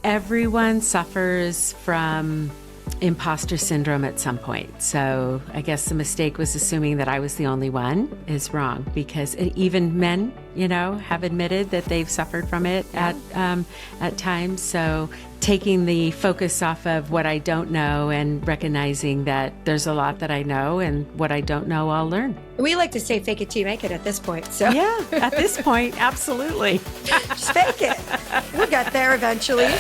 everyone suffers from imposter syndrome at some point. So I guess the mistake was assuming that I was the only one is wrong, because even men, have admitted that they've suffered from it at times. So taking the focus off of what I don't know and recognizing that there's a lot that I know, and what I don't know, I'll learn. We like to say fake it till you make it at this point. So yeah, at this point, absolutely. Just fake it. We'll get there eventually.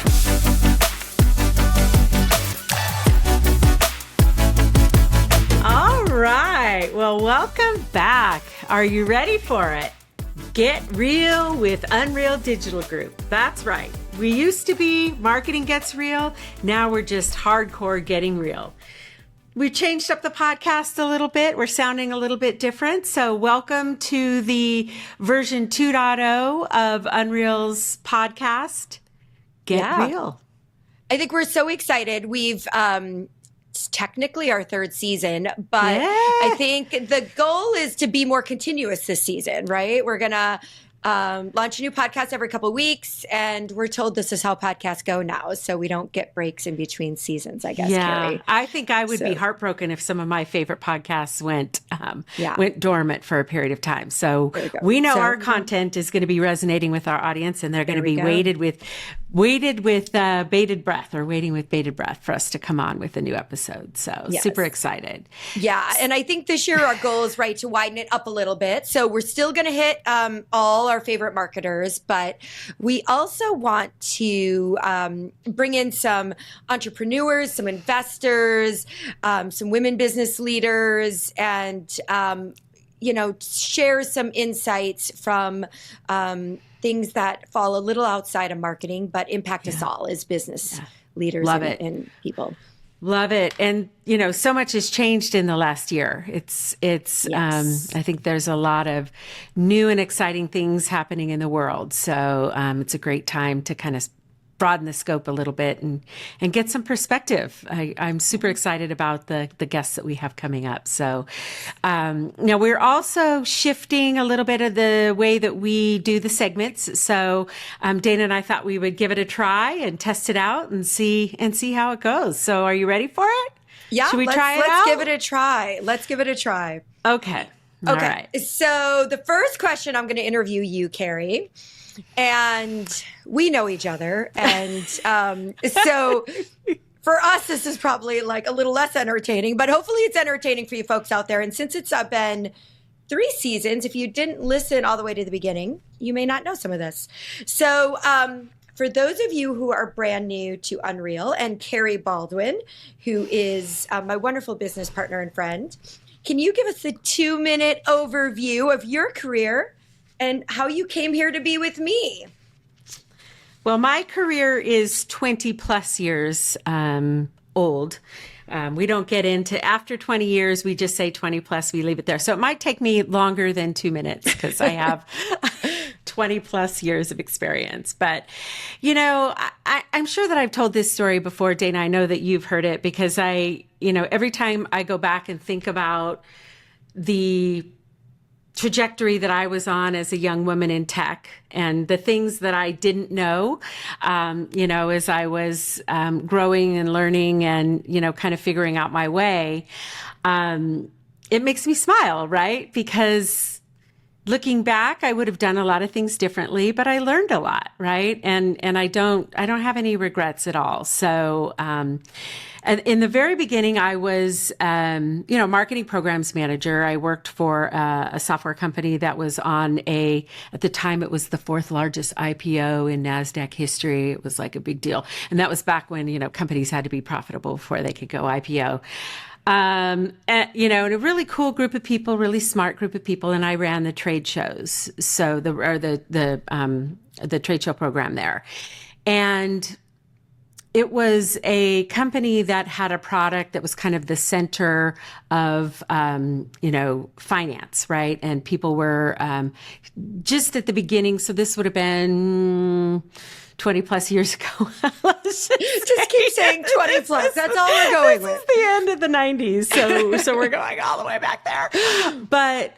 All right. Well, welcome back. Are you ready for it? Get real with Unreal Digital Group. That's right. We used to be Marketing Gets Real. Now we're just hardcore getting real. We changed up the podcast a little bit. We're sounding a little bit different. So welcome to the version 2.0 of Unreal's podcast, Get Real. I think we're so excited. We've it's technically our third season, but I think the goal is to be more continuous this season, right? We're going to launch a new podcast every couple of weeks, and we're told this is how podcasts go now, so we don't get breaks in between seasons, I guess, Cari. I think I would be heartbroken if some of my favorite podcasts went dormant for a period of time. So we know our content is going to be resonating with our audience, and they're going to be waiting with bated breath for us to come on with a new episode. So super excited. Yeah. And I think this year our goal is to widen it up a little bit. So we're still going to hit all our favorite marketers, but we also want to bring in some entrepreneurs, some investors, some women business leaders, and share some insights from things that fall a little outside of marketing, but impact us all as business leaders and people. Love it. And, so much has changed in the last year. I think there's a lot of new and exciting things happening in the world. So it's a great time to kind of broaden the scope a little bit and get some perspective. I'm super excited about the guests that we have coming up. So now we're also shifting a little bit of the way that we do the segments. So Dana and I thought we would give it a try and test it out and see how it goes. So are you ready for it? Yeah. Should we try it out? Let's give it a try. Let's give it a try. Okay. All right. So the first question, I'm going to interview you, Cari. And we know each other. And so for us, this is probably like a little less entertaining, but hopefully it's entertaining for you folks out there. And since it's been 3 seasons, if you didn't listen all the way to the beginning, you may not know some of this. So for those of you who are brand new to Unreal, and Cari Baldwin, who is my wonderful business partner and friend, can you give us a 2-minute overview of your career and how you came here to be with me? Well, my career is 20 plus years old. We don't get into after 20 years, we just say 20 plus, we leave it there. So it might take me longer than 2 minutes because I have 20 plus years of experience. But, I'm sure that I've told this story before, Dana. I know that you've heard it because every time I go back and think about the trajectory that I was on as a young woman in tech and the things that I didn't know, as I was growing and learning and, kind of figuring out my way, it makes me smile, right? Because looking back, I would have done a lot of things differently, but I learned a lot, right? And I don't have any regrets at all. So, in the very beginning, I was, marketing programs manager. I worked for a software company that was on at the time, it was the 4th largest IPO in NASDAQ history. It was like a big deal. And that was back when, companies had to be profitable before they could go IPO. And a really cool group of people, really smart group of people. And I ran the trade shows. So the trade show program there. And it was a company that had a product that was kind of the center of, finance, right? And people were just at the beginning. So this would have been 20 plus years ago. Just keep saying 20 plus. That's all we're going with. This is the end of the 90s. So we're going all the way back there. But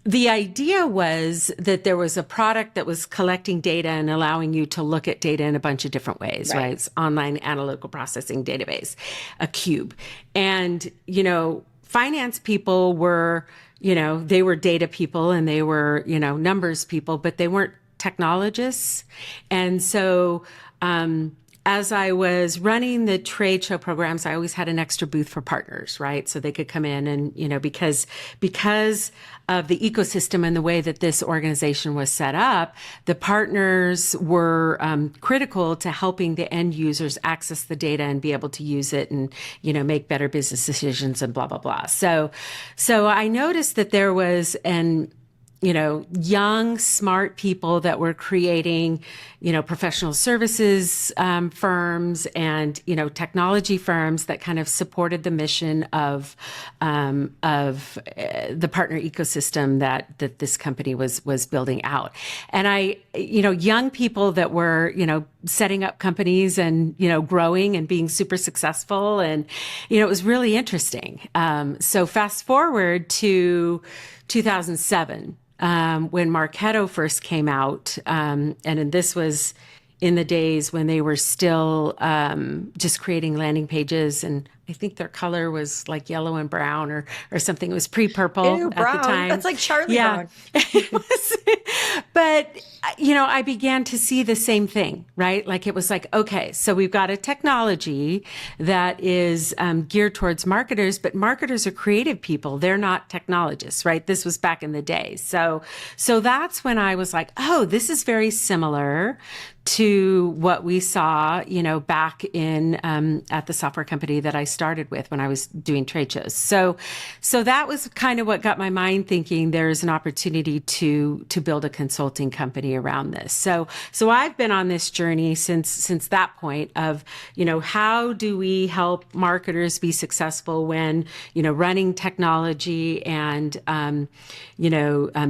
The idea was that there was a product that was collecting data and allowing you to look at data in a bunch of different ways, right? It's online analytical processing database, a cube. And, finance people were, they were data people and they were, numbers people, but they weren't technologists. And so, as I was running the trade show programs, I always had an extra booth for partners, right? So they could come in and, because of the ecosystem and the way that this organization was set up, the partners were critical to helping the end users access the data and be able to use it and, make better business decisions and blah, blah, blah. So I noticed that there was young, smart people that were creating, professional services firms and, technology firms that kind of supported the mission of the partner ecosystem that this company was building out. And young people that were, setting up companies and, growing and being super successful. And, it was really interesting. So fast forward to 2007. When Marketo first came out, and this was in the days when they were still just creating landing pages, and I think their color was like yellow and brown or something. It was pre-purple at brown. The time. That's like Charlie Brown. It was, but I began to see the same thing, right? Like it was like, okay, so we've got a technology that is geared towards marketers, but marketers are creative people. They're not technologists, right? This was back in the day. So that's when I was like, oh, this is very similar to what we saw, back in at the software company that I started with when I was doing trade shows. So that was kind of what got my mind thinking there's an opportunity to build a consulting company around this. So I've been on this journey since that point of, how do we help marketers be successful when, running technology and,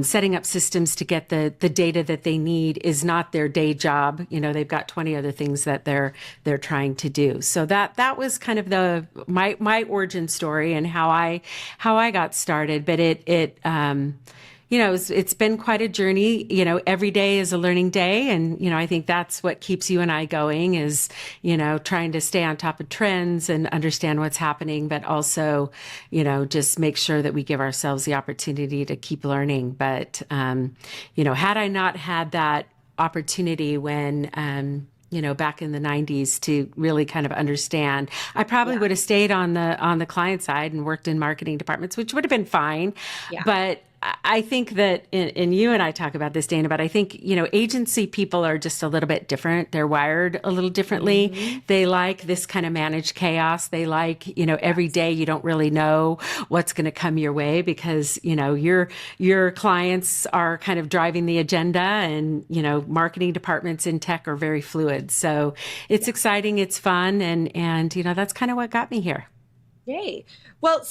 setting up systems to get the data that they need is not their day job. They've got 20 other things that they're trying to do. So that was kind of my origin story and how I got started. But it's been quite a journey. Every day is a learning day. And, I think that's what keeps you and I going is, trying to stay on top of trends and understand what's happening, but also, just make sure that we give ourselves the opportunity to keep learning. But, had I not had that opportunity when, back in the 90s to really kind of understand, I probably would have stayed on the client side and worked in marketing departments, which would have been fine. Yeah. But I think that, and you and I talk about this, Dana, but I think, agency people are just a little bit different. They're wired a little differently. Mm-hmm. They like this kind of managed chaos. They like, every day you don't really know what's going to come your way because, your clients are kind of driving the agenda and, marketing departments in tech are very fluid. So it's exciting. It's fun. And, that's kind of what got me here. Yay. Well,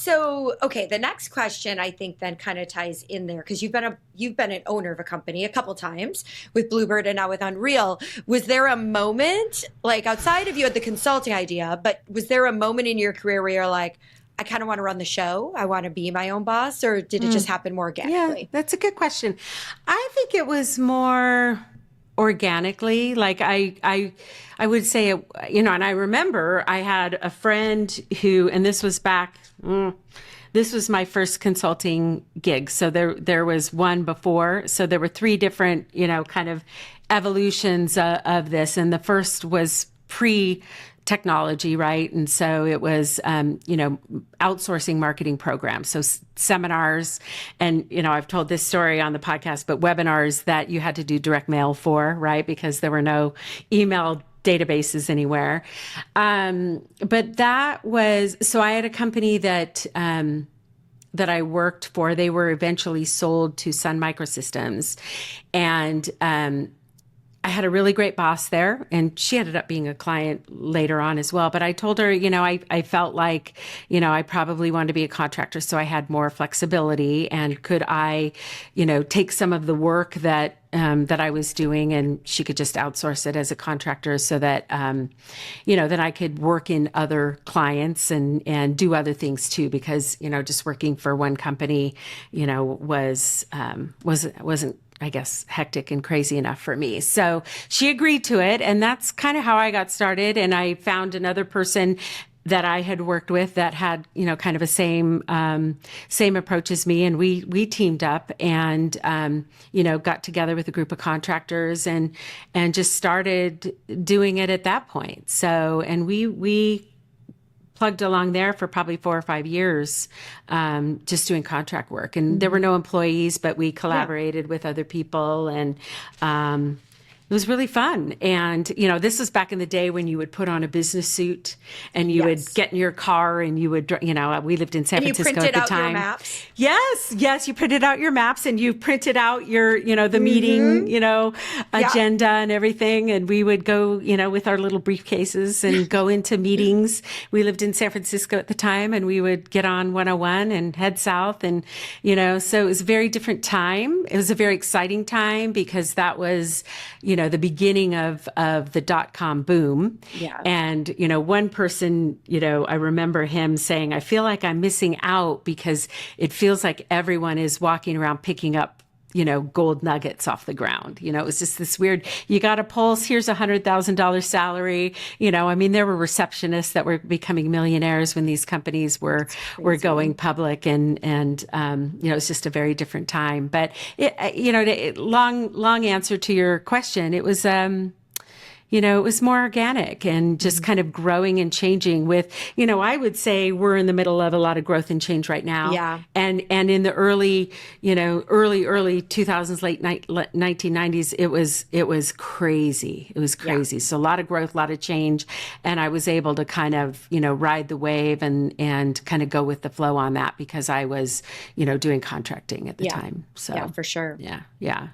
okay, the next question I think then kind of ties in there because you've been an owner of a company a couple times with Bluebird and now with Unreal. Was there a moment, like outside of you had the consulting idea, but was there a moment in your career where you're like, I kind of want to run the show, I want to be my own boss, or did it just happen more organically? Yeah, that's a good question. I think it was more organically. Like I would say, and I remember I had a friend who, and this was this was my first consulting gig. So there was one before. So there were three different, kind of evolutions of this. And the first was pre-technology, right? And so it was, outsourcing marketing programs. So seminars and, I've told this story on the podcast, but webinars that you had to do direct mail for, right? Because there were no email databases anywhere. But that was, so I had a company that I worked for. They were eventually sold to Sun Microsystems. And I had a really great boss there, and she ended up being a client later on as well. But I told her, I felt like, I probably wanted to be a contractor, so I had more flexibility. And could I, take some of the work that that I was doing, and she could just outsource it as a contractor so that, then I could work in other clients and do other things too, because, just working for one company, wasn't, I guess, hectic and crazy enough for me. So she agreed to it. And that's kind of how I got started. And I found another person that I had worked with that had, kind of a same approach as me. And we teamed up and, got together with a group of contractors and just started doing it at that point. So, and we plugged along there for probably 4 or 5 years, just doing contract work. And there were no employees, but we collaborated with other people, and it was really fun. And, this was back in the day when you would put on a business suit and you would get in your car and you would, we lived in San Francisco at the time. You printed out your maps? Yes. You printed out your maps and you printed out your, the meeting, agenda and everything. And we would go, with our little briefcases and go into meetings. We lived in San Francisco at the time, and we would get on 101 and head south. And, so it was a very different time. It was a very exciting time because that was, the beginning of the .com boom. Yeah. And, one person, I remember him saying, I feel like I'm missing out because it feels like everyone is walking around picking up, gold nuggets off the ground. It was just this weird, you got a pulse, here's $100,000 salary. There were receptionists that were becoming millionaires when these companies were going public, and it's just a very different time. But long answer to your question, it was, it was more organic and just kind of growing and changing with, I would say we're in the middle of a lot of growth and change right now. Yeah. And in the early 2000s, late 1990s, it was crazy. It was crazy. Yeah. So a lot of growth, a lot of change. And I was able to kind of, ride the wave and kind of go with the flow on that because I was, doing contracting at the time. So yeah, for sure. Yeah.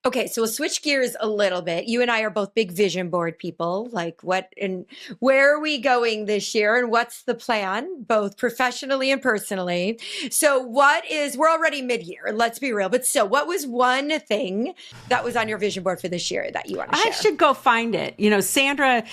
Okay, so we'll switch gears a little bit. You and I are both big vision board people. Like, what and where are we going this year, and what's the plan, both professionally and personally? So we're already mid-year, let's be real, but still, what was one thing that was on your vision board for this year that you want to share? I should go find it. Sandra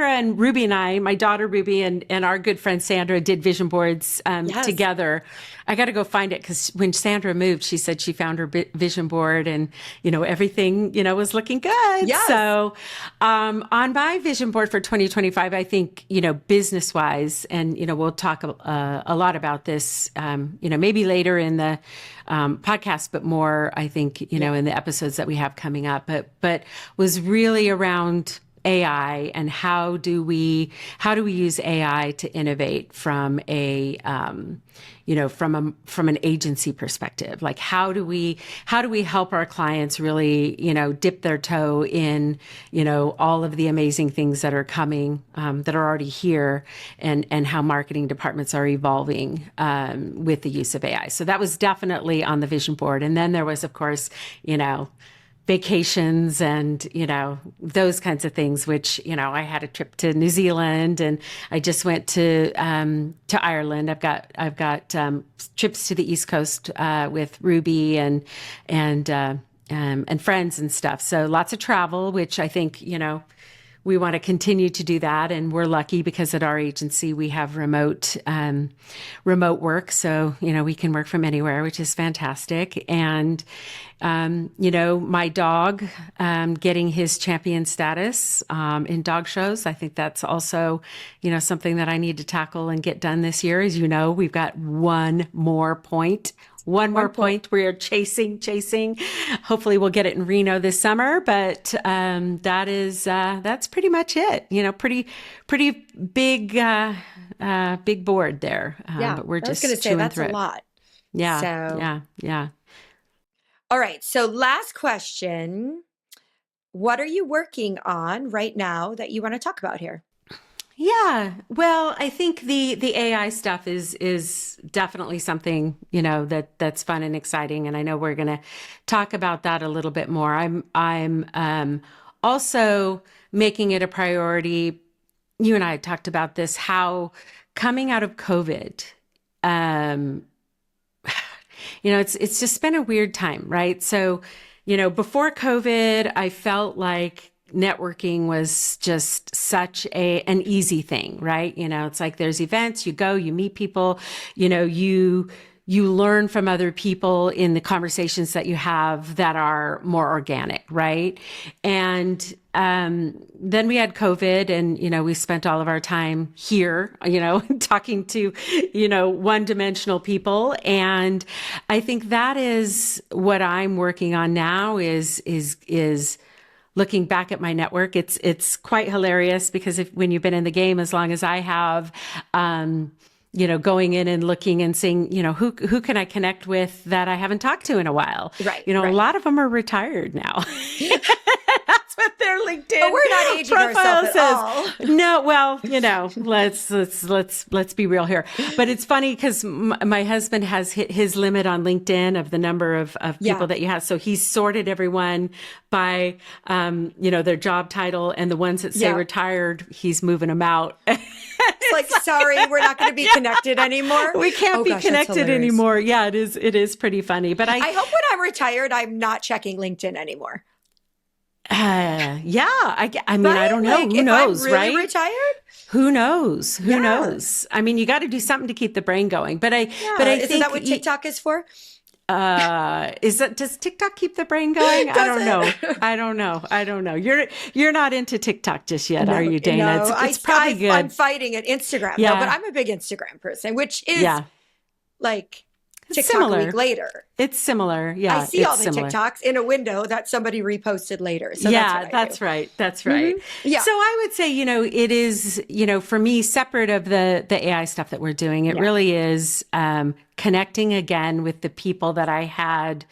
and Ruby and I, my daughter Ruby and our good friend Sandra, did vision boards together. I got to go find it because when Sandra moved, she said she found her vision board and, everything, was looking good. Yes. So on my vision board for 2025, I think, business wise, and, we'll talk a lot about this, maybe later in the podcast, but more, I think, in the episodes that we have coming up, but was really around AI and how do we use AI to innovate from from an agency perspective? Like how do we help our clients really, dip their toe in, all of the amazing things that are coming, that are already here and how marketing departments are evolving, with the use of AI. So that was definitely on the vision board. And then there was, of course, vacations and, those kinds of things, which, I had a trip to New Zealand and I just went to Ireland. I've got trips to the East Coast, with Ruby and friends and stuff. So lots of travel, which I think, we want to continue to do that. And we're lucky because at our agency, we have remote work. So, we can work from anywhere, which is fantastic. And, my dog, getting his champion status, in dog shows. I think that's also, something that I need to tackle and get done this year. As you know, we've got one more point we are chasing. Hopefully we'll get it in Reno this summer, but that's pretty much it. Pretty big big board there. But we're just I was going to say that's a lot. Yeah. So. Yeah. All right. So last question. What are you working on right now that you want to talk about here? Yeah. Well, I think the AI stuff is definitely something, that's fun and exciting. And I know we're going to talk about that a little bit more. I'm also making it a priority. You and I had talked about this, how coming out of COVID, it's just been a weird time, right? So, before COVID, I felt like networking was just such an easy thing, right? It's like there's events, you go, you meet people, you learn from other people in the conversations that you have that are more organic, right? And then we had COVID, and we spent all of our time here, talking to one-dimensional people. And I think that is what I'm working on now is looking back at my network. It's quite hilarious because when you've been in the game as long as I have, going in and looking and seeing, who can I connect with that I haven't talked to in a while. Right. A lot of them are retired now. That's what their LinkedIn But we're not aging ourselves at all. No, well, let's be real here. But it's funny because my husband has hit his limit on LinkedIn of the number of people that you have. So he's sorted everyone by, their job title, and the ones that say retired, he's moving them out. It's like, sorry, we're not going to be connected anymore. We can't be connected anymore. Yeah, it is pretty funny. But I hope when I'm retired, I'm not checking LinkedIn anymore. I mean, right? I don't know. Like, Who knows, I'm really right? Retired? Who knows? Who knows? I mean, you got to do something to keep the brain going. But I Isn't think that what TikTok is for? does TikTok keep the brain going? I don't know. You're not into TikTok just yet, are you, Dana? No, it's probably good. I'm fighting at Instagram. Yeah. No, but I'm a big Instagram person, which is like TikTok similar. a week later. It's similar. Yeah. I see all the TikToks in a window that somebody reposted later. So that's right. That's right. Mm-hmm. Yeah. So I would say, it is, for me, separate of the AI stuff that we're doing, it really is connecting again with the people that I had,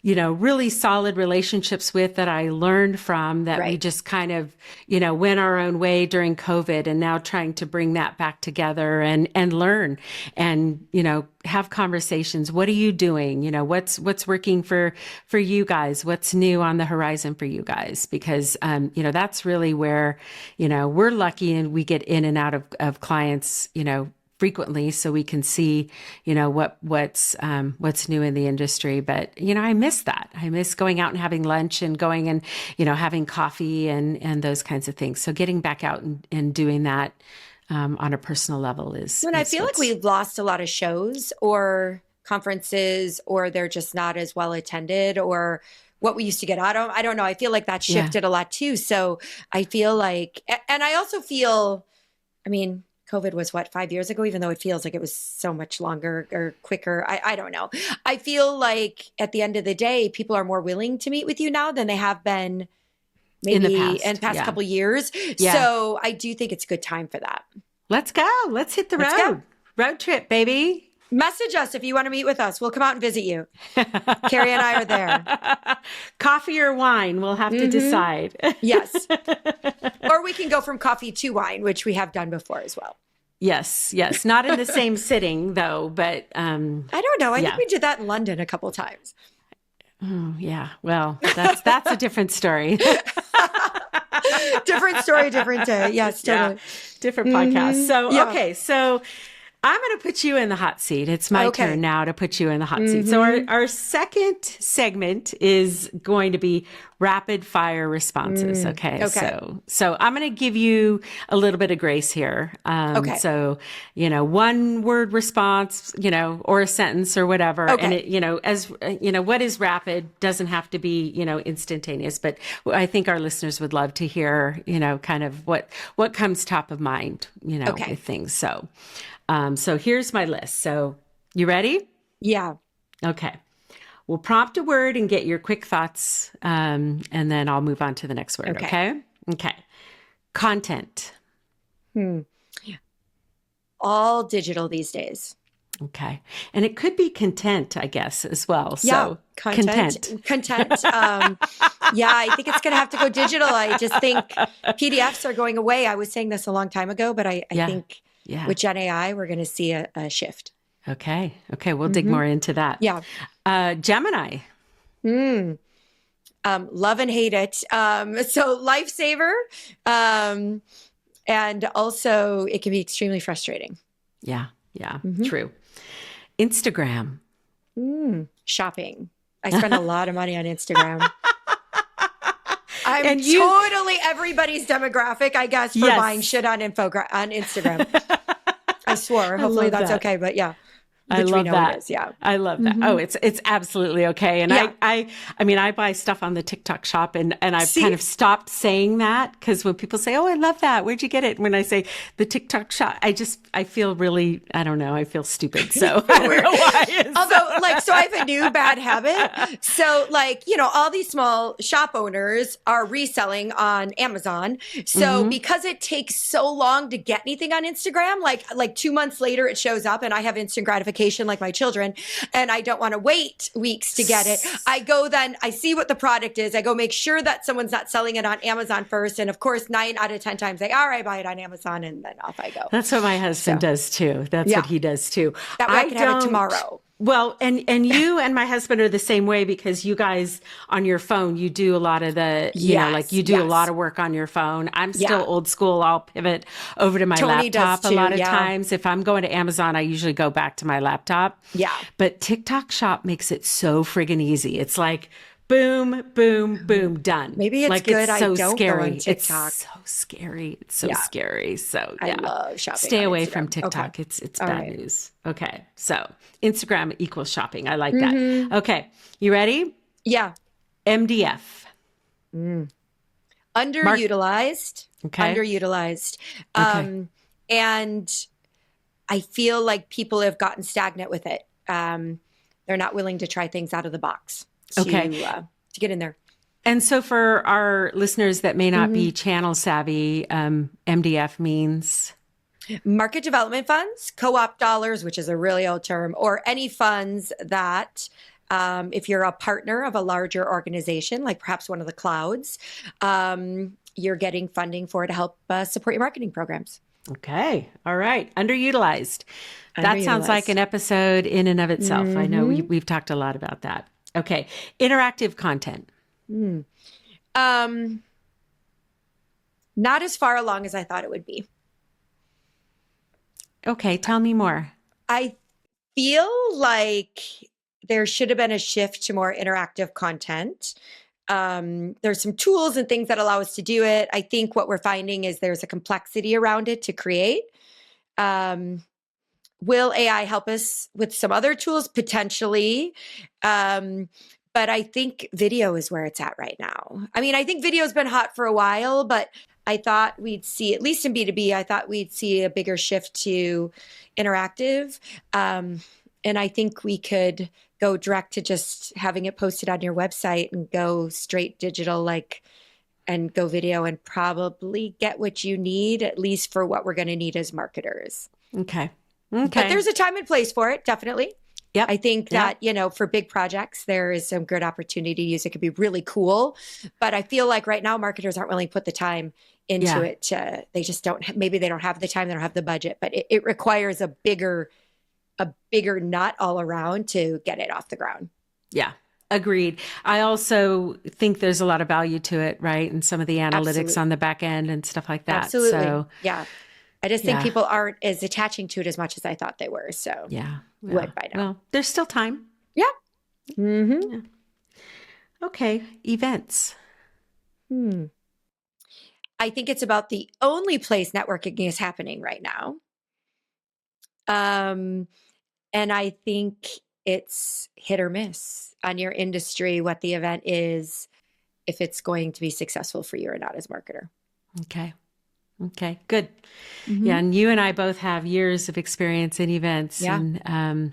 really solid relationships with, that I learned from, that we just kind of, went our own way during COVID, and now trying to bring that back together and learn and, have conversations. What are you doing? What's working for you guys? What's new on the horizon for you guys? Because, that's really where, we're lucky and we get in and out of clients, frequently, so we can see, what's new in the industry. But, I miss that. I miss going out and having lunch and going and, having coffee and those kinds of things. So getting back out and doing that on a personal level is. And I feel like we've lost a lot of shows or conferences, or they're just not as well attended, or what we used to get. I don't know. I feel like that shifted a lot too. So I feel like, and I also feel, I mean, COVID was 5 years ago, even though it feels like it was so much longer or quicker. I don't know. I feel like at the end of the day, people are more willing to meet with you now than they have been maybe in the past couple of years. Yeah. So I do think it's a good time for that. Let's go. Let's hit the road. Road trip, baby. Message us if you want to meet with us. We'll come out and visit you. Cari and I are there. Coffee or wine, we'll have to decide. Yes. Or we can go from coffee to wine, which we have done before as well. Yes. Not in the same sitting, though, but... I don't know. I think we did that in London a couple times. Oh, yeah. Well, that's a different story. Different story, different day. Yes, totally. Yeah. Different podcast. So, okay. So I'm going to put you in the hot seat. It's my turn now to put you in the hot seat. So our second segment is going to be rapid fire responses. Okay. So I'm going to give you a little bit of grace here. So, one word response, or a sentence or whatever. And it, what is rapid doesn't have to be, instantaneous, but I think our listeners would love to hear, kind of what comes top of mind, with things. So here's my list. So you ready? Yeah. Okay. We'll prompt a word and get your quick thoughts. And then I'll move on to the next word. Okay. Content. All digital these days. Okay. And it could be content, I guess, as well. So content. I think it's going to have to go digital. I just think PDFs are going away. I was saying this a long time ago, but I think with Gen AI, we're going to see a shift. Okay. We'll dig more into that. Yeah. Gemini. Love and hate it. So lifesaver. And also it can be extremely frustrating. Yeah. True. Instagram. Shopping. I spend a lot of money on Instagram. I'm And totally everybody's demographic, I guess, for Yes. buying shit on on Instagram. I swore. Hopefully love that's that. okay. But yeah, I which we love know that. it is. Yeah. I love that. Oh, it's absolutely okay. And Yeah. I mean, I buy stuff on the TikTok shop, and I've See? kind of stopped saying that, because when people say, "Oh, I love that. Where'd you get it?" When I say the TikTok shop, I feel really, I don't know, I feel stupid. So I don't know why. Although, like, so I have a new bad habit. So, like, you know, all these small shop owners are reselling on Amazon. So, because it takes so long to get anything on Instagram, like 2 months later it shows up, and I have instant gratification like my children, and I don't want to wait weeks to get it. I go then, I see what the product is. I go make sure that someone's not selling it on Amazon first. And of course, 9 out of 10 times, all right, buy it on Amazon, and then off I go. That's what my husband does too. That's what he does too. That way I can have it tomorrow. Well, and you and my husband are the same way, because you guys on your phone, you do a lot of the, you know, like you do a lot of work on your phone. I'm still old school. I'll pivot over to my Tony laptop does a lot too, of times. If I'm going to Amazon, I usually go back to my laptop. Yeah. But TikTok Shop makes it so friggin' easy. It's like, boom, boom, boom, done. Maybe it's like, good it's so I don't scary. go on TikTok. It's so scary. It's so scary. So I love shopping Stay on away Instagram. from TikTok. Okay. It's All bad right. news. Okay. So Instagram equals shopping. I like that. Okay. You ready? Yeah. MDF. Underutilized. Okay. Underutilized. Okay. And I feel like people have gotten stagnant with it. They're not willing to try things out of the box to get in there. And so for our listeners that may not be channel savvy, MDF means? Market development funds, co-op dollars, which is a really old term, or any funds that if you're a partner of a larger organization, like perhaps one of the clouds, you're getting funding for to help support your marketing programs. Okay. All right. Underutilized. That sounds like an episode in and of itself. I know we've talked a lot about that. Okay. Interactive content. Not as far along as I thought it would be. Okay. Tell me more. I feel like there should have been a shift to more interactive content. There's some tools and things that allow us to do it. I think what we're finding is there's a complexity around it to create. Will AI help us with some other tools? Potentially. But I think video is where it's at right now. I mean, I think video's been hot for a while, but I thought we'd see, at least in B2B, I thought we'd see a bigger shift to interactive. And I think we could go direct to just having it posted on your website and go straight digital, and go video, and probably get what you need, at least for what we're going to need as marketers. Okay. But there's a time and place for it, definitely. Yep. I think that, for big projects, there is some good opportunity to use it. Could be really cool. But I feel like right now marketers aren't willing to put the time into it. They just don't, maybe they don't have the time, they don't have the budget, but it requires a bigger nut all around to get it off the ground. Yeah. Agreed. I also think there's a lot of value to it, right? And some of the analytics on the back end and stuff like that. Absolutely. So, yeah. I just think people aren't as attaching to it as much as I thought they were. So would by now. Well, there's still time. Yeah. Mm-hmm. Yeah. Okay. Events. I think it's about the only place networking is happening right now. And I think it's hit or miss on your industry, what the event is, if it's going to be successful for you or not as a marketer. Okay. Okay, good. Yeah, and you and I both have years of experience in events. Yeah. And,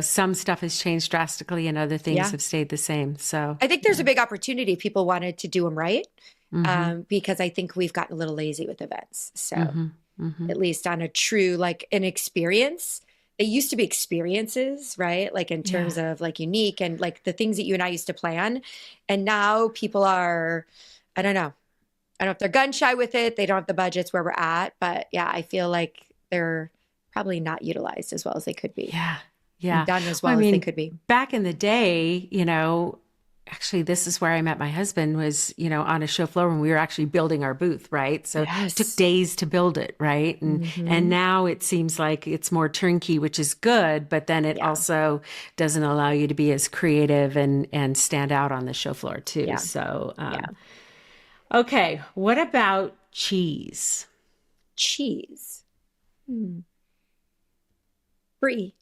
some stuff has changed drastically and other things have stayed the same. So I think there's a big opportunity if people wanted to do them right, because I think we've gotten a little lazy with events. So at least on a true, an experience, they used to be experiences, right? Like in terms of unique and the things that you and I used to plan. And now people are, I don't know if they're gun shy with it. They don't have the budgets where we're at. But yeah, I feel like they're probably not utilized as well as they could be. Yeah. Yeah. And done as well as they could be. Back in the day, actually, this is where I met my husband was, on a show floor when we were actually building our booth, right? So it took Yes. days to build it, right? And now it seems like it's more turnkey, which is good, but then it Yeah. also doesn't allow you to be as creative and stand out on the show floor too. Yeah. So, Yeah. okay, what about cheese? Cheese. Brie.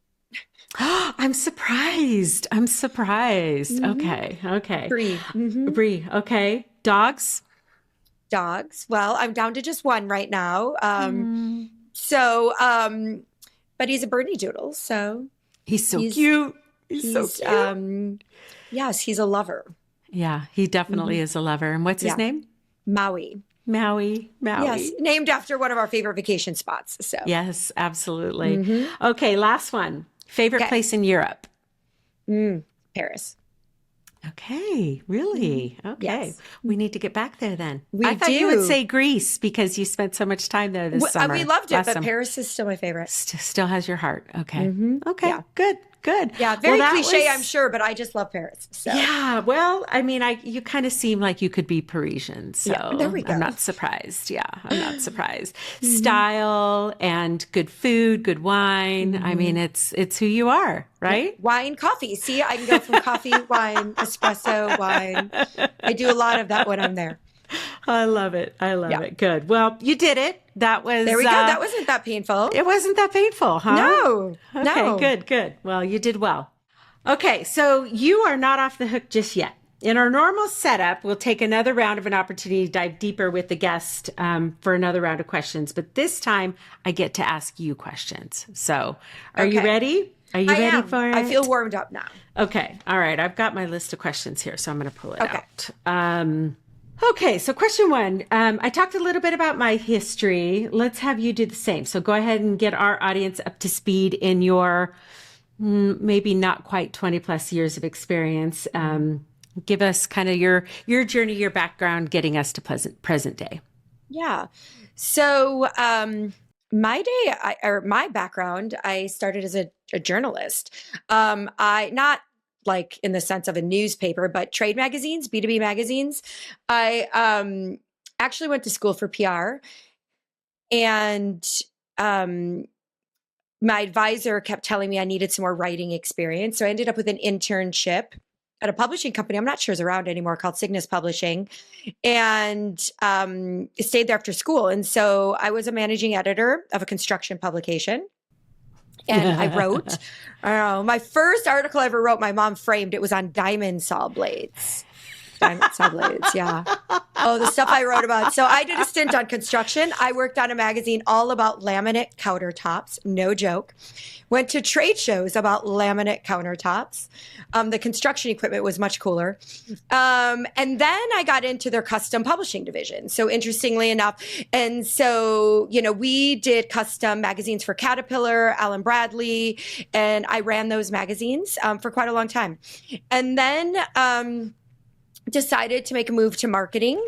I'm surprised. I'm surprised. Mm-hmm. Okay. Brie. Mm-hmm. Brie, okay. Dogs? Dogs. Well, I'm down to just one right now. So, but he's a Bernie doodle. So He's so he's, cute. He's so cute. yes, he's a lover. Yeah, he definitely is a lover. And what's his Yeah. name? Maui. Maui. Yes, named after one of our favorite vacation spots. So, Yes, absolutely. Okay, last one. Favorite Okay. place in Europe? Paris. Okay, really? Okay. Yes. We need to get back there then. We I thought you would do. say Greece because you spent so much time there this summer. We loved it, last but summer. Paris is still my favorite. Still has your heart. Okay. Okay, Yeah. good. Yeah, very Well, that cliche, was- I'm sure, but I just love Paris. So. Yeah, well, I mean, you kind of seem like you could be Parisian, so Yeah, there we go. I'm not surprised. Yeah, I'm not surprised. Style and good food, good wine. I mean, it's who you are, right? Wine, coffee. See, I can go from coffee, wine, espresso, wine. I do a lot of that when I'm there. I love it. I love it. Good. Well, you did it. That was There we go. That wasn't that painful. It wasn't that painful, huh? No, Okay, no. good. Well, you did well. Okay, so you are not off the hook just yet. In our normal setup, we'll take another round of an opportunity to dive deeper with the guest for another round of questions. But this time, I get to ask you questions. So, are you Okay. ready? Are you I ready am. for it? I feel warmed up now. Okay. All right. I've got my list of questions here, so I'm going to pull it Okay. out. Okay. So, question one. I talked a little bit about my history. Let's have you do the same. So, go ahead and get our audience up to speed in your maybe not quite 20 plus years of experience. Give us kind of your journey, your background, getting us to present day. Yeah. So, my background, I started as a journalist. I not like in the sense of a newspaper, but trade magazines, B2B magazines. I actually went to school for PR, and my advisor kept telling me I needed some more writing experience. So I ended up with an internship at a publishing company. I'm not sure it's around anymore, called Cygnus Publishing, and stayed there after school. And so I was a managing editor of a construction publication. And I wrote, my first article I ever wrote, my mom framed. It was on diamond saw blades. Diamond saw blades, yeah. Oh, the stuff I wrote about. So I did a stint on construction. I worked on a magazine all about laminate countertops. No joke. Went to trade shows about laminate countertops. The construction equipment was much cooler. And then I got into their custom publishing division. So interestingly enough, and so, we did custom magazines for Caterpillar, Allen Bradley, and I ran those magazines for quite a long time. And then, decided to make a move to marketing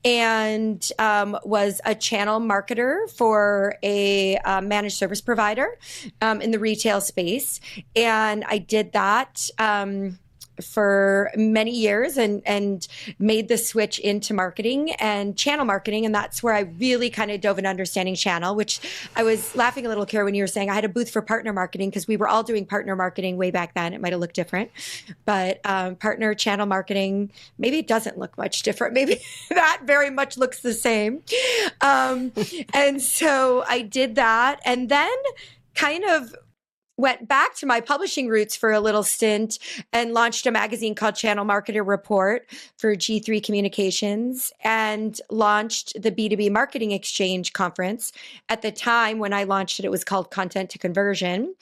and was a channel marketer for a managed service provider in the retail space. And I did that for many years and made the switch into marketing and channel marketing. And that's where I really kind of dove into understanding channel, which I was laughing a little, Kara, when you were saying I had a booth for partner marketing because we were all doing partner marketing way back then. It might have looked different, but partner channel marketing, maybe it doesn't look much different. Maybe that very much looks the same. And so I did that and then kind of went back to my publishing roots for a little stint and launched a magazine called Channel Marketer Report for G3 Communications and launched the B2B Marketing Exchange Conference. At the time when I launched it, it was called Content to Conversion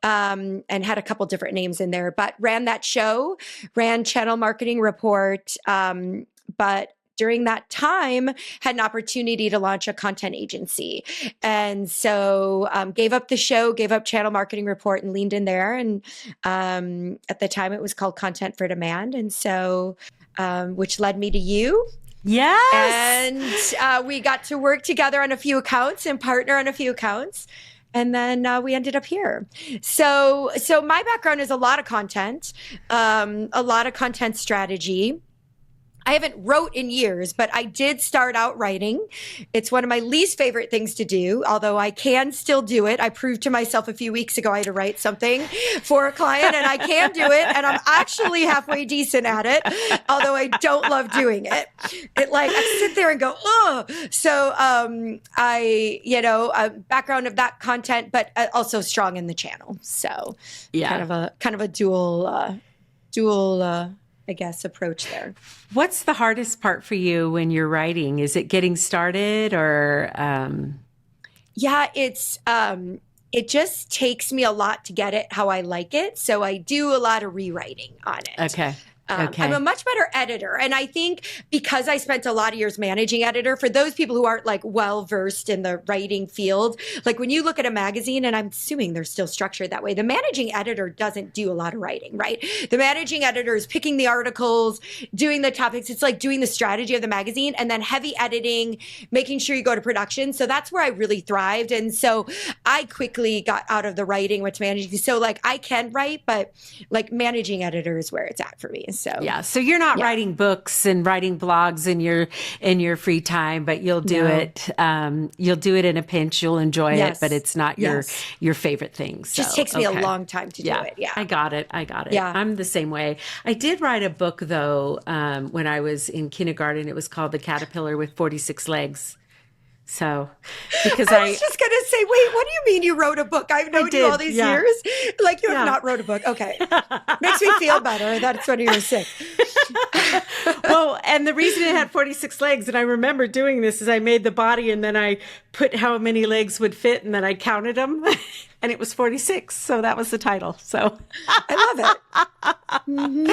and had a couple different names in there, but ran that show, ran Channel Marketing Report, but during that time had an opportunity to launch a content agency. And so gave up the show, gave up Channel Marketing Report and leaned in there. And at the time it was called Content for Demand. And so, which led me to you. Yes. And we got to work together on a few accounts and partner on a few accounts. And then we ended up here. So my background is a lot of content, a lot of content strategy. I haven't wrote in years, but I did start out writing. It's one of my least favorite things to do, although I can still do it. I proved to myself a few weeks ago I had to write something for a client, and I can do it, and I'm actually halfway decent at it, although I don't love doing it. I sit there and go, oh. So background of that content, but also strong in the channel. So kind of a dual I guess, approach there. What's the hardest part for you when you're writing? Is it getting started or? Yeah, it just takes me a lot to get it how I like it. So I do a lot of rewriting on it. Okay. I'm a much better editor. And I think because I spent a lot of years managing editor, for those people who aren't like well versed in the writing field, like when you look at a magazine, and I'm assuming they're still structured that way, the managing editor doesn't do a lot of writing, right? The managing editor is picking the articles, doing the topics. It's like doing the strategy of the magazine and then heavy editing, making sure you go to production. So that's where I really thrived. And so I quickly got out of the writing, went to managing. So like I can write, but like managing editor is where it's at for me. So yeah, so you're not writing books and writing blogs in your free time, but you'll do it. You'll do it in a pinch. You'll enjoy it, but it's not your favorite thing. So, just takes me a long time to do it. Yeah, I got it. Yeah. I'm the same way. I did write a book though when I was in kindergarten. It was called The Caterpillar with 46 Legs. So, because I was just going to say, wait, what do you mean you wrote a book? I've known you all these years. Like you have not wrote a book. Okay. Makes me feel better. That's when you were sick. Well, and the reason it had 46 legs, and I remember doing this, is I made the body and then I put how many legs would fit and then I counted them and it was 46. So that was the title. So I love it. Mm-hmm.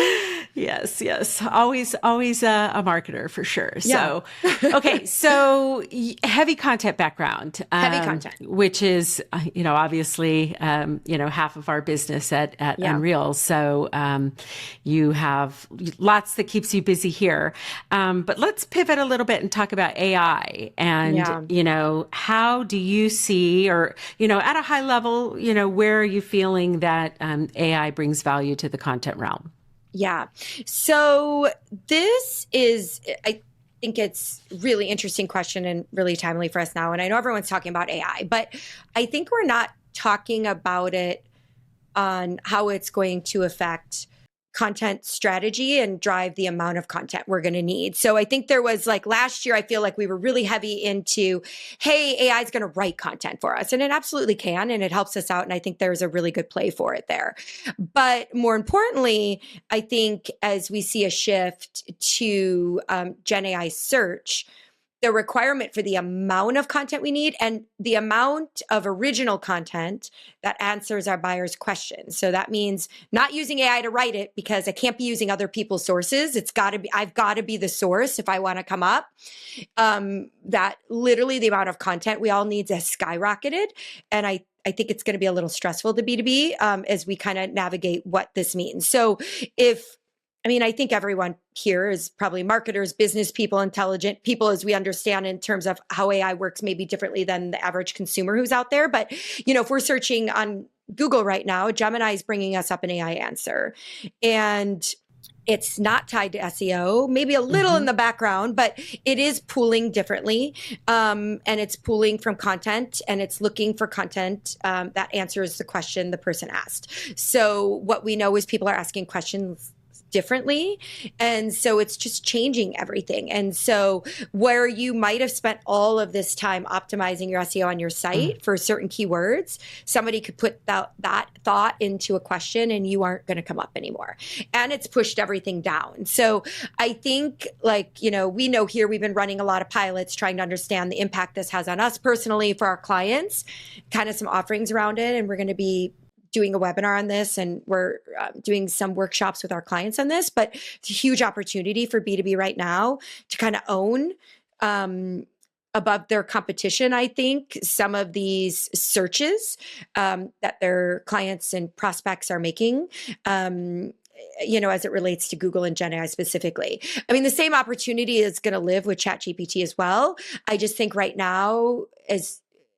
Yes. Always a marketer for sure. So, okay. So heavy content background, heavy content, which is, obviously, half of our business at Unreal. So, you have lots that keeps you busy here. But let's pivot a little bit and talk about AI and, how do you see, or, at a high level, where are you feeling that AI brings value to the content realm? Yeah. So this is, I think it's really interesting question and really timely for us now. And I know everyone's talking about AI, but I think we're not talking about it on how it's going to affect content strategy and drive the amount of content we're going to need. So I think there was like last year, I feel like we were really heavy into, hey, AI is going to write content for us. And it absolutely can, and it helps us out. And I think there's a really good play for it there. But more importantly, I think as we see a shift to Gen AI search, the requirement for the amount of content we need and the amount of original content that answers our buyers' questions. So that means not using AI to write it because I can't be using other people's sources. I've got to be the source if I want to come up. That literally the amount of content we all need has skyrocketed. And I think it's going to be a little stressful to B2B as we kind of navigate what this means. So I think everyone here is probably marketers, business people, intelligent people, as we understand in terms of how AI works maybe differently than the average consumer who's out there. But, if we're searching on Google right now, Gemini is bringing us up an AI answer. And it's not tied to SEO, maybe a little in the background, but it is pooling differently. And it's pooling from content and it's looking for content that answers the question the person asked. So what we know is people are asking questions differently. And so it's just changing everything. And so where you might have spent all of this time optimizing your SEO on your site for certain keywords, somebody could put that thought into a question and you aren't going to come up anymore. And it's pushed everything down. So I think we know here we've been running a lot of pilots trying to understand the impact this has on us personally for our clients, kind of some offerings around it. And we're going to be doing a webinar on this, and we're doing some workshops with our clients on this, but it's a huge opportunity for B2B right now to kind of own above their competition. I think some of these searches that their clients and prospects are making, as it relates to Google and Gen AI specifically. The same opportunity is going to live with ChatGPT as well. I just think right now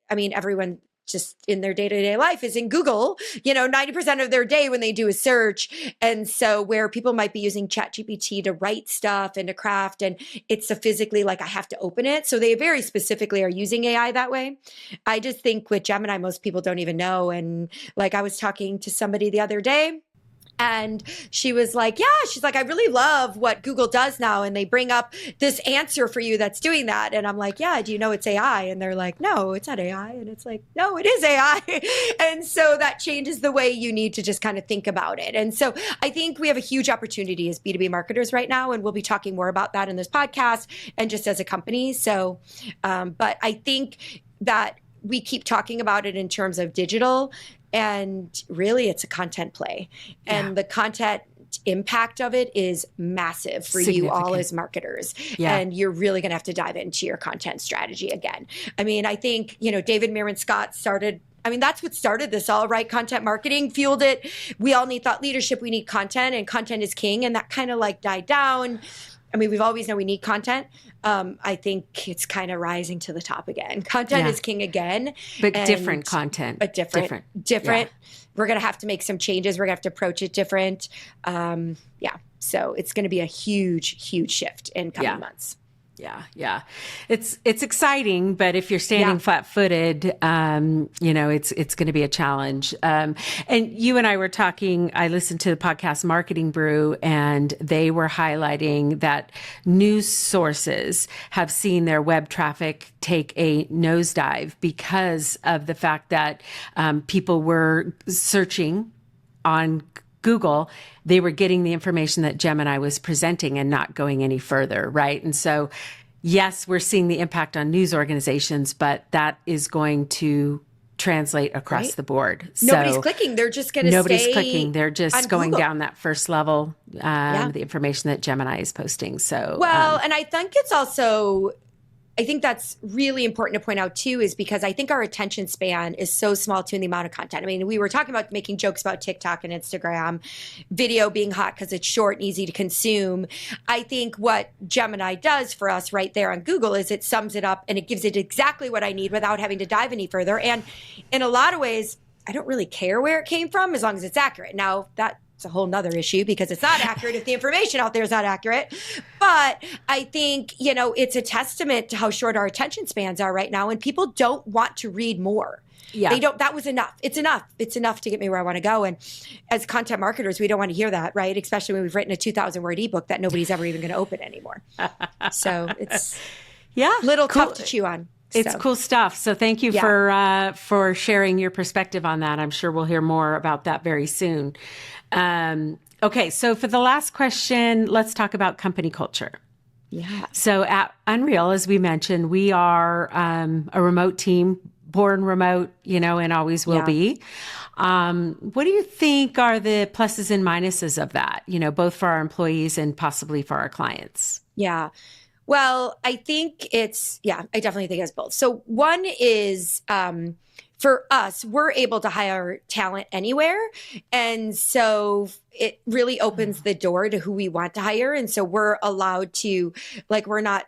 everyone just in their day-to-day life is in Google, 90% of their day when they do a search. And so where people might be using ChatGPT to write stuff and to craft, and it's a physically like I have to open it. So they very specifically are using AI that way. I just think with Gemini, most people don't even know. And like I was talking to somebody the other day, and she was like, she's like, I really love what Google does now. And they bring up this answer for you that's doing that. And I'm like, yeah, do you know it's AI? And they're like, no, it's not AI. And it's like, no, it is AI. And so that changes the way you need to just kind of think about it. And so I think we have a huge opportunity as B2B marketers right now. And we'll be talking more about that in this podcast and just as a company. So, but I think that we keep talking about it in terms of digital, and really it's a content play, and the content impact of it is massive for you all as marketers. And you're really going to have to dive into your content strategy again. I mean, I think, David Meron Scott started, that's what started this all, right? Content marketing fueled it. We all need thought leadership. We need content, and content is king. And that kind of like died down. We've always known we need content. I think it's kind of rising to the top again. Content is king again. But different content. But different. Yeah. We're going to have to make some changes. We're going to have to approach it different. So it's going to be a huge, huge shift in coming months. Yeah. It's exciting, but if you're standing flat-footed, it's going to be a challenge. And you and I were talking, I listened to the podcast Marketing Brew, and they were highlighting that news sources have seen their web traffic take a nosedive because of the fact that people were searching on Google, they were getting the information that Gemini was presenting and not going any further, right? And so, yes, we're seeing the impact on news organizations, but that is going to translate across the board. Nobody's clicking. They're just going to Nobody's clicking. They're just going Google. down that first level, the information that Gemini is posting. So, and I think it's also, I think that's really important to point out too, is because I think our attention span is so small too in the amount of content. We were talking about making jokes about TikTok and Instagram, video being hot because it's short and easy to consume. I think what Gemini does for us right there on Google is it sums it up and it gives it exactly what I need without having to dive any further. And in a lot of ways, I don't really care where it came from as long as it's accurate. Now, it's a whole nother issue because it's not accurate if the information out there is not accurate. But I think, it's a testament to how short our attention spans are right now. And people don't want to read more. Yeah. They don't, that was enough. It's enough. It's enough to get me where I want to go. And as content marketers, we don't want to hear that, right? Especially when we've written a 2,000 word ebook that nobody's ever even going to open anymore. So it's a little tough to chew on. It's cool stuff. So thank you for sharing your perspective on that. I'm sure we'll hear more about that very soon. Okay, so for the last question, let's talk about company culture. Yeah. So at Unreal, as we mentioned, we are a remote team, born remote, and always will be. What do you think are the pluses and minuses of that, both for our employees and possibly for our clients? Yeah. Well, I think I definitely think it's both. So one is, for us, we're able to hire talent anywhere. And so it really opens the door to who we want to hire. And so we're allowed to, we're not,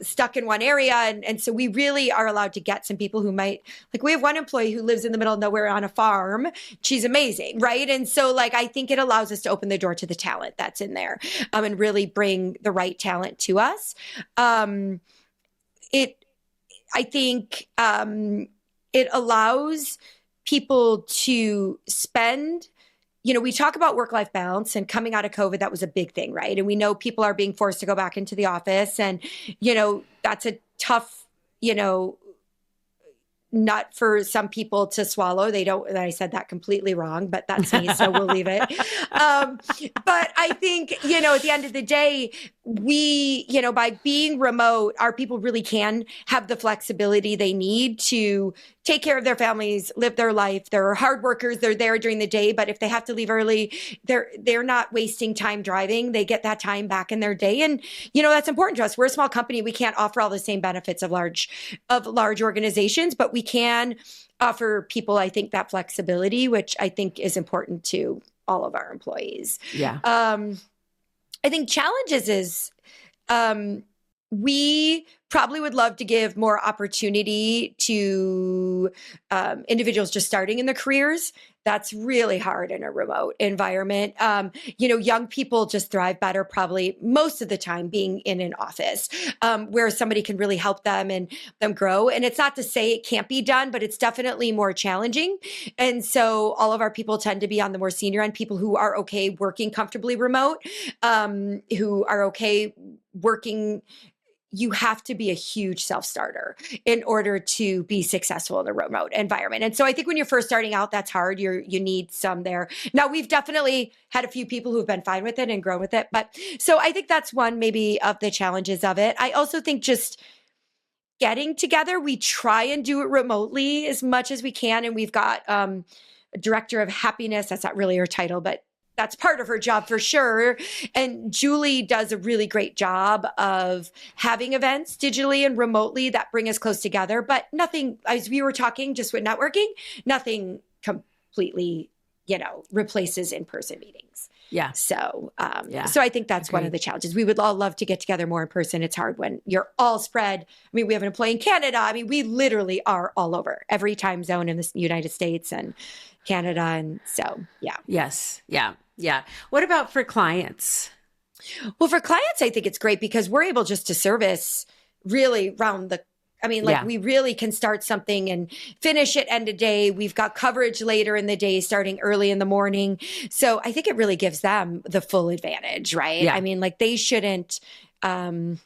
stuck in one area. And so we really are allowed to get some people who might, we have one employee who lives in the middle of nowhere on a farm. She's amazing, right? And so I think it allows us to open the door to the talent that's in there, and really bring the right talent to us. I think it allows people to spend, we talk about work-life balance, and coming out of COVID, that was a big thing, right? And we know people are being forced to go back into the office, and, that's a tough, nut for some people to swallow. They don't, and I said that completely wrong, but that's me, so we'll leave it. But I think, at the end of the day, we, by being remote, our people really can have the flexibility they need to take care of their families, live their life. They're hard workers. They're there during the day, but if they have to leave early, they're not wasting time driving. They get that time back in their day. And, that's important to us. We're a small company. We can't offer all the same benefits of large organizations, but we can offer people, I think, that flexibility, which I think is important to all of our employees. Yeah. I think challenges is, We probably would love to give more opportunity to individuals just starting in their careers. That's really hard in a remote environment. Young people just thrive better probably most of the time being in an office where somebody can really help them and them grow. And it's not to say it can't be done, but it's definitely more challenging. And so all of our people tend to be on the more senior end, people who are okay working comfortably remote, who are okay working. You have to be a huge self-starter in order to be successful in a remote environment. And so I think when you're first starting out, that's hard. You need some there. Now, we've definitely had a few people who've been fine with it and grown with it. But so I think that's one maybe of the challenges of it. I also think just getting together, we try and do it remotely as much as we can. And we've got a director of happiness. That's not really her title, but that's part of her job for sure. And Julie does a really great job of having events digitally and remotely that bring us close together, but nothing, as we were talking just with networking, nothing completely, replaces in-person meetings. Yeah. So, Yeah. so I think that's one of the challenges. We would all love to get together more in person. It's hard when you're all spread. I mean, we have an employee in Canada. I mean, we literally are all over every time zone in the United States and Canada. And so, yeah. Yes. Yeah. Yeah. What about for clients? Well, for clients, I think it's great because we're able just to service really round the, we really can start something and finish it end of day. We've got coverage later in the day, starting early in the morning. So I think it really gives them the full advantage, right? Yeah. I mean, like they shouldn't, for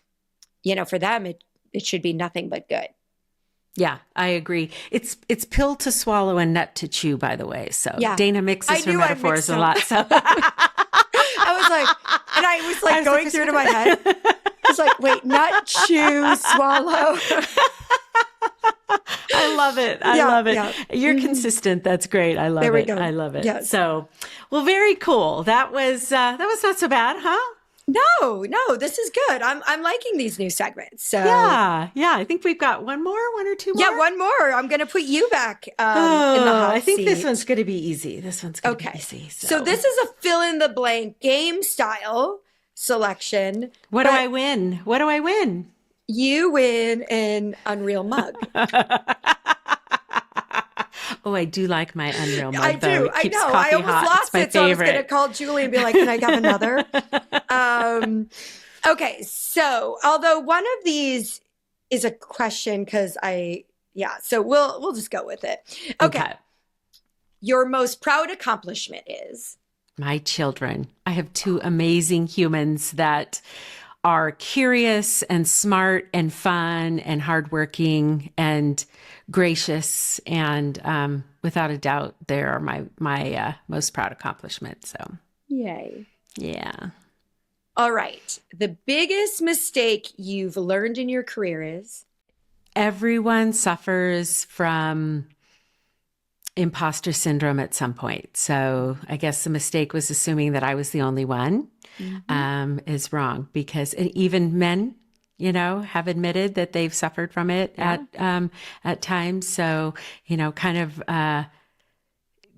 them, it should be nothing but good. Yeah, I agree. It's pill to swallow and nut to chew, by the way. So Yeah. Dana mixes her metaphors a lot. So I was like going through to my head. I was like, wait, nut, chew, swallow. I love it. I love it. Yeah. You're consistent. That's great. I love There we it. go. I love it. Yes. So, well, very cool. That was not so bad, huh? No, this is good. I'm liking these new segments. So yeah. I think we've got one or two more. Yeah, one more. I'm going to put you back in the hot I think seat. this one's going to be easy. This one's going to be easy. So this is a fill in the blank game style selection. What do I win? What do I win? You win an Unreal mug. Oh, I do like my Unreal mug. I do. I know. I almost lost it, so I was going to call Julie and be like, "Can I have another?" Okay. So, although one of these is a question, because so we'll just go with it. Okay. Your most proud accomplishment is? My children. I have two amazing humans that are curious and smart and fun and hardworking and gracious. And without a doubt, they are my most proud accomplishment. So, yay. Yeah. All right. The biggest mistake you've learned in your career is? Everyone suffers from imposter syndrome at some point. So I guess the mistake was assuming that I was the only one, is wrong, because even men, have admitted that they've suffered from it at times. So, kind of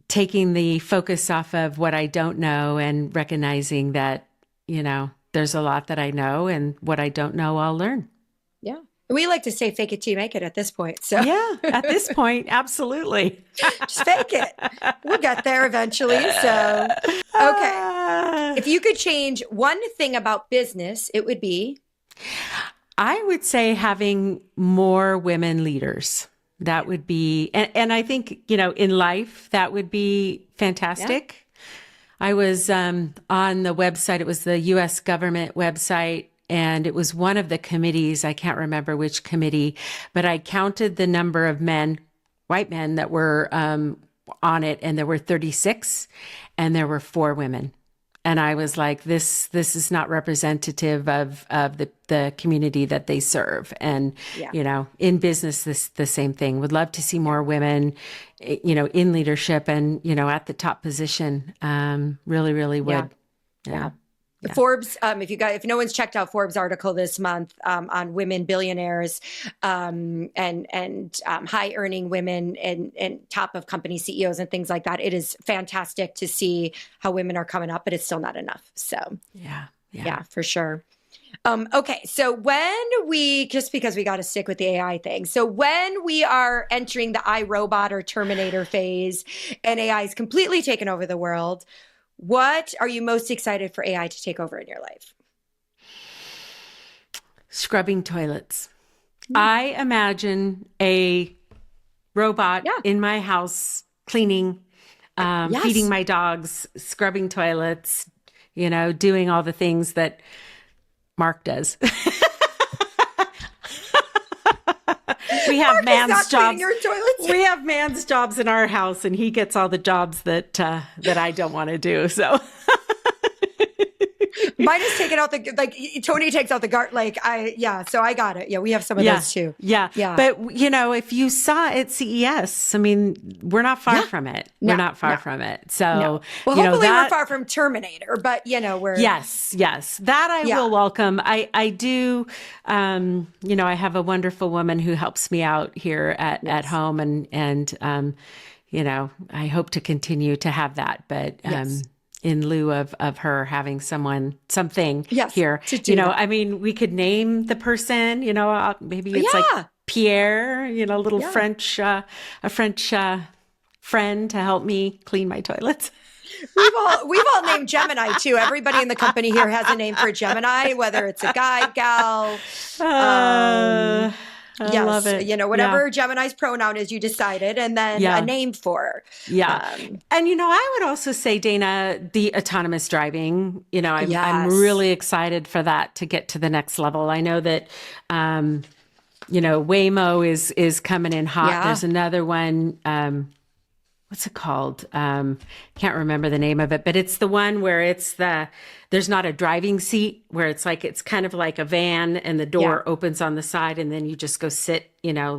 taking the focus off of what I don't know and recognizing that, there's a lot that I know, and what I don't know, I'll learn. Yeah. We like to say fake it till you make it at this point. So yeah, at this point, absolutely. Just fake it. We'll get there eventually. So, okay. If you could change one thing about business, it would be? I would say having more women leaders. That would be, and I think, in life, that would be fantastic. Yeah. I was on the website. It was the U.S. government website. And it was one of the committees, I can't remember which committee, but I counted the number of white men that were on it, and there were 36, and there were 4 women. And I was like, this is not representative of the community that they serve. And, in business, the same thing. Would love to see more women, in leadership and, at the top position. Really, really would. Yeah. Yeah. Forbes, if no one's checked out Forbes article this month on women billionaires and high earning women and top of company CEOs and things like that, it is fantastic to see how women are coming up, but it's still not enough. So yeah, for sure. Okay, so just because we got to stick with the AI thing, so when we are entering the iRobot or Terminator phase and AI is completely taken over the world, what are you most excited for AI to take over in your life? Scrubbing toilets. I imagine a robot Yeah. in my house cleaning, feeding Yes. my dogs, scrubbing toilets, doing all the things that Mark does. We have Mark is man's not cleaning jobs. your toilets. We have man's jobs in our house, and he gets all the jobs that I don't want to do. So Mine is taking out Tony takes out the guard. So I got it. Yeah, we have some of those too. Yeah. Yeah. But, if you saw at CES, I mean, we're not far from it. No, we're not far no, from it. So, no. Well, hopefully we're far from Terminator, but we're. Yes. That I will welcome. I do, I have a wonderful woman who helps me out here at home and I hope to continue to have that. But, in lieu of her having something here, I mean, we could name the person, maybe it's like Pierre, little French, a French friend to help me clean my toilets. We've all named Gemini too. Everybody in the company here has a name for Gemini, whether it's a guy, gal. I love it. Whatever Gemini's pronoun is, you decided, and then a name for her. Yeah. And, I would also say, Dana, the autonomous driving, I'm really excited for that to get to the next level. I know that, Waymo is coming in hot. Yeah. There's another one. What's it called? Can't remember the name of it, but it's the one where there's not a driving seat, where it's kind of like a van and the door opens on the side and then you just go sit, they're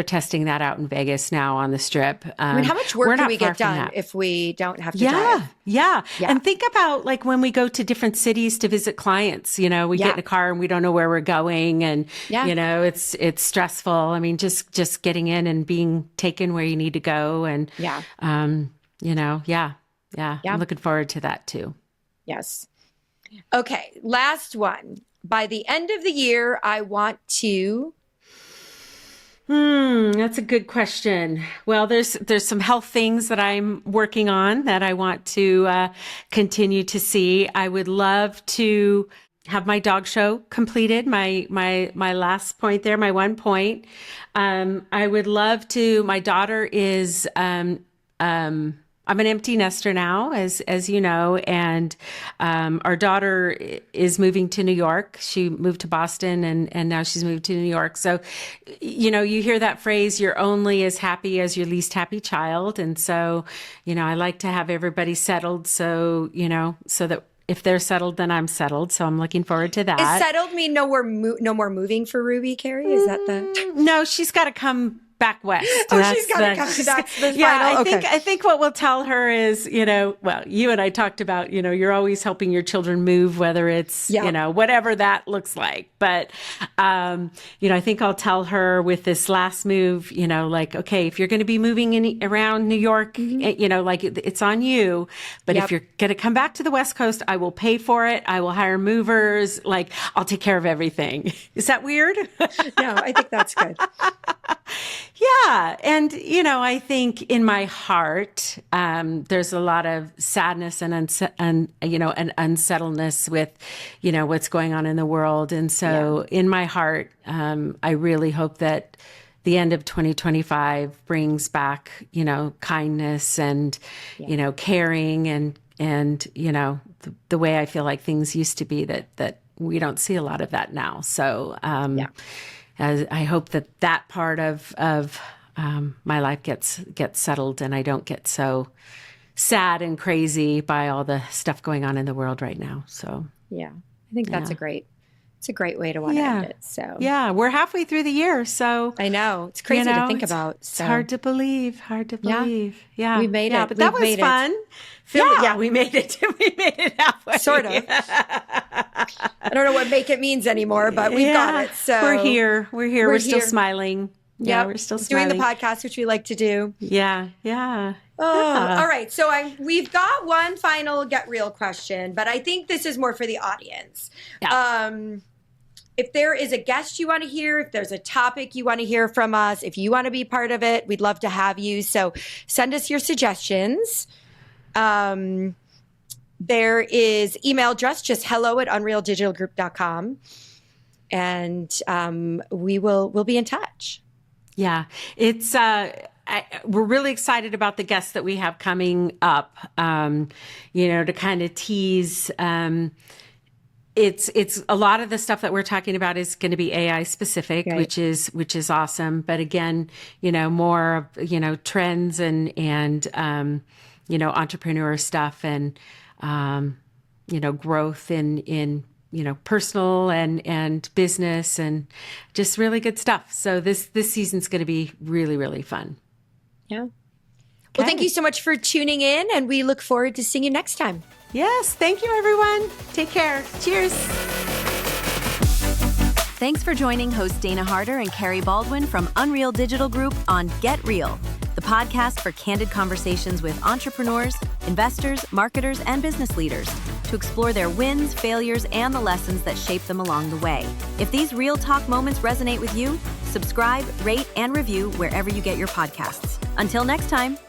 testing that out in Vegas now on the Strip. I mean, how much work can we get done if we don't have to drive? Yeah. And think about when we go to different cities to visit clients, we get in a car and we don't know where we're going and, it's stressful. I mean, just getting in and being taken where you need to go. And, I'm looking forward to that too. Yes. Okay. Last one. By the end of the year, I want to. That's a good question. Well, there's some health things that I'm working on that I want to continue to see. I would love to have my dog show completed. My last point there, my one point. I would love to. My daughter is. I'm an empty nester now, as you know, and our daughter is moving to New York. She moved to Boston, and now she's moved to New York. So, you hear that phrase, you're only as happy as your least happy child. And so, I like to have everybody settled so that if they're settled, then I'm settled. So I'm looking forward to that. Is settled mean no more moving for Ruby, Cari? Is that the... No, she's got to come back west. She's got to come. That's the final. I think what we'll tell her is, you and I talked about, you're always helping your children move, whether it's, whatever that looks like. But, I think I'll tell her with this last move, okay, if you're going to be moving around New York, it's on you. But if you're going to come back to the West Coast, I will pay for it. I will hire movers. I'll take care of everything. Is that weird? No, I think that's good. Yeah. And, I think in my heart, there's a lot of sadness and unsettledness with, what's going on in the world. And so in my heart, I really hope that the end of 2025 brings back, kindness and, caring and the way I feel like things used to be that we don't see a lot of that now. So, as I hope that part of my life gets settled and I don't get so sad and crazy by all the stuff going on in the world right now. So I think that's a great way to want to end it. So we're halfway through the year. So I know it's crazy to think about. It's hard to believe. Yeah, we made it. But that was fun. We made it. We made it halfway. Sort of. I don't know what make it means anymore, but we've got it. So we're here. We're still smiling. Yeah, we're still doing smiling. the podcast, which we like to do. Yeah. Oh, all right. So we've got one final Get Real question, but I think this is more for the audience. Yeah. If there is a guest you want to hear, if there's a topic you want to hear from us, if you want to be part of it, we'd love to have you. So send us your suggestions. There is email address, just hello@unrealdigitalgroup.com. And we'll be in touch. Yeah. It's we're really excited about the guests that we have coming up. To kind of tease. It's a lot of the stuff that we're talking about is going to be AI specific, Right. which is awesome. But again, more of trends and entrepreneur stuff and growth in personal and business and just really good stuff. So this season's going to be really, really fun. Yeah. Well, thank you so much for tuning in, and we look forward to seeing you next time. Yes. Thank you, everyone. Take care. Cheers. Thanks for joining host Dana Harder and Cari Baldwin from Unreal Digital Group on Get Real, the podcast for candid conversations with entrepreneurs, investors, marketers, and business leaders to explore their wins, failures, and the lessons that shape them along the way. If these real talk moments resonate with you, subscribe, rate, and review wherever you get your podcasts. Until next time.